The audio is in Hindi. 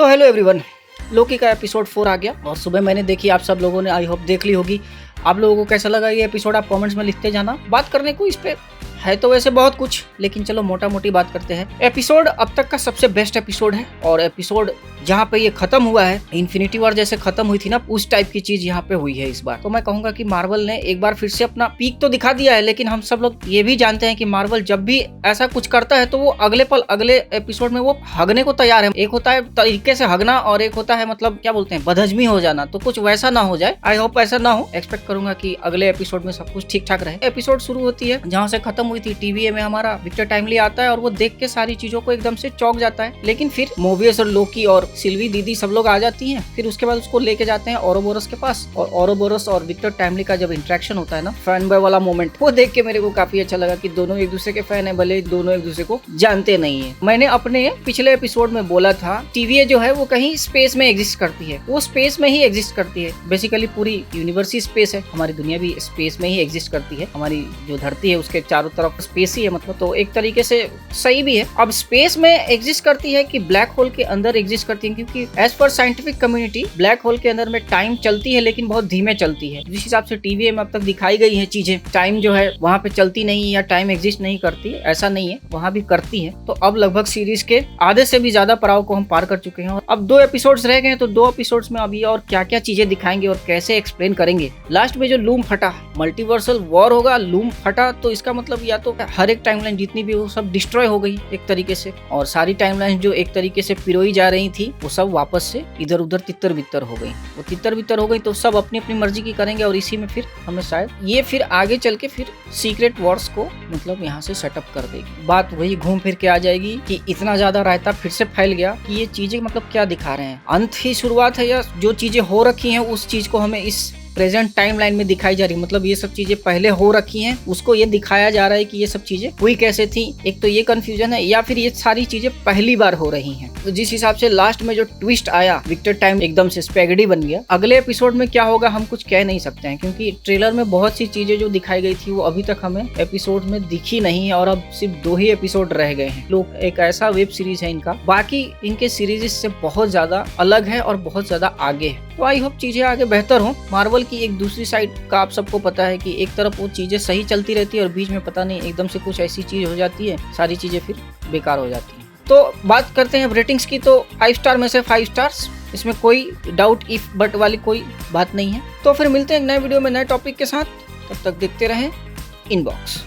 तो हेलो एवरीवन, लोकी का एपिसोड 4 आ गया और सुबह मैंने देखी। आप सब लोगों ने आई होप देख ली होगी। आप लोगों को कैसा लगा ये एपिसोड आप कमेंट्स में लिखते जाना। बात करने को इस पे है तो वैसे बहुत कुछ, लेकिन चलो मोटा मोटी बात करते हैं। एपिसोड अब तक का सबसे बेस्ट एपिसोड है और एपिसोड जहाँ पे ये खत्म हुआ है, इन्फिनिटी वॉर जैसे खत्म हुई थी ना, उस टाइप की चीज यहाँ पे हुई है इस बार। तो मैं कहूंगा कि मार्वल ने एक बार फिर से अपना पीक तो दिखा दिया है, लेकिन हम सब लोग ये भी जानते हैं कि मार्वल जब भी ऐसा कुछ करता है तो वो अगले पल अगले एपिसोड में वो हगने को तैयार है। एक होता है तरीके से हगना और एक होता है मतलब क्या बोलते हैं बदहजमी हो जाना। तो कुछ वैसा ना हो जाए, आई होप ऐसा ना हो। एक्सपेक्ट करूंगा कि अगले एपिसोड में सब कुछ ठीक ठाक रहे। एपिसोड शुरू होती है जहाँ से खत्म हुई थी, टीवीए में हमारा विक्टर टाइमली आता है और वो देख के सारी चीजों को एकदम से चौंक जाता है। लेकिन फिर मोबियस और लोकी और सिल्वी दीदी सब लोग आ जाती हैं। फिर उसके बाद उसको लेके जाते हैं ओरोबोरस के पास और ओरोबोरस और विक्टर टाइमली का जब इंटरेक्शन होता है ना, फैन बॉय वाला मोमेंट, वो देख के मेरे को काफी अच्छा लगा कि दोनों एक दूसरे के फैन है, भले दोनों एक दूसरे को जानते नहीं है। मैंने अपने पिछले एपिसोड में बोला था टीवीए जो है वो कहीं स्पेस में एग्जिस्ट करती है, वो स्पेस में ही एग्जिस्ट करती है। बेसिकली पूरी यूनिवर्स ही स्पेस है, हमारी दुनिया भी स्पेस में ही एग्जिस्ट करती है। हमारी जो धरती है उसके चारों तरफ स्पेस ही है, मतलब तो एक तरीके से सही भी है। अब स्पेस में एग्जिस्ट करती है कि ब्लैक होल के अंदर एग्जिस्ट करती है, क्योंकि as per scientific community black hole के अंदर में टाइम चलती है लेकिन बहुत धीमे चलती है। जिस हिसाब से टीवी में अब तक दिखाई गई है चीजें, टाइम जो है वहाँ पे चलती नहीं या टाइम एग्जिस्ट नहीं करती, ऐसा नहीं है, वहाँ भी करती है। तो अब लगभग सीरीज के आधे से भी ज्यादा पड़ाव को हम पार कर चुके हैं और अब 2 एपिसोड्स रह गए हैं। तो 2 एपिसोड्स में अभी और क्या क्या चीजें दिखाएंगे और कैसे एक्सप्लेन करेंगे। लास्ट में जो लूम फटा, मल्टीवर्सल वॉर होगा, लूम फटा तो इसका मतलब या तो हर एक टाइमलाइन जितनी भी वो सब डिस्ट्रॉय हो गई एक तरीके से, और सारी टाइमलाइन जो एक तरीके से पिरोई जा रही थी वो सब वापस से इधर उधर तितर बितर हो गई। वो तितर बितर हो गई तो सब अपनी अपनी मर्जी की करेंगे और इसी में फिर हमें शायद ये फिर आगे चल के फिर सीक्रेट वॉर्स को मतलब यहाँ से सेटअप कर देगी। बात वही घूम फिर के आ जाएगी कि इतना ज्यादा रायता फिर से फैल गया कि ये चीजें मतलब क्या दिखा रहे हैं, अंत ही शुरुआत है या जो चीजें हो रखी हैं उस चीज को हमें इस प्रेजेंट टाइमलाइन में दिखाई जा रही है। मतलब ये सब चीजें पहले हो रखी हैं, उसको ये दिखाया जा रहा है कि ये सब चीजें हुई कैसे थी। एक तो ये कंफ्यूजन है, या फिर ये सारी चीजें पहली बार हो रही हैं। तो जिस हिसाब से लास्ट में जो ट्विस्ट आया, विक्टर टाइम एकदम से स्पैगेटी बन गया। अगले एपिसोड में क्या होगा हम कुछ कह नहीं सकते हैं, क्योंकि ट्रेलर में बहुत सी चीजें जो दिखाई गई थी वो अभी तक हमें एपिसोड में दिखी नहीं है और अब सिर्फ 2 ही एपिसोड रह गए हैं। लोग एक ऐसा वेब सीरीज है इनका, बाकी इनके सीरीज से बहुत ज्यादा अलग है और बहुत ज्यादा आगे है। तो आई होप चीजें आगे बेहतर हो। मार्वल की एक दूसरी साइड का आप सबको पता है कि एक तरफ वो चीजें सही चलती रहती है और बीच में पता नहीं एकदम से कुछ ऐसी चीज हो जाती है, सारी चीजें फिर बेकार हो जाती हैं। तो बात करते हैं रेटिंग्स की, तो 5 स्टार में से 5 स्टार्स, इसमें कोई डाउट इफ बट वाली कोई बात नहीं है। तो फिर मिलते हैं एक नए वीडियो में नए टॉपिक के साथ, तब तक देखते रहें इनबॉक्स।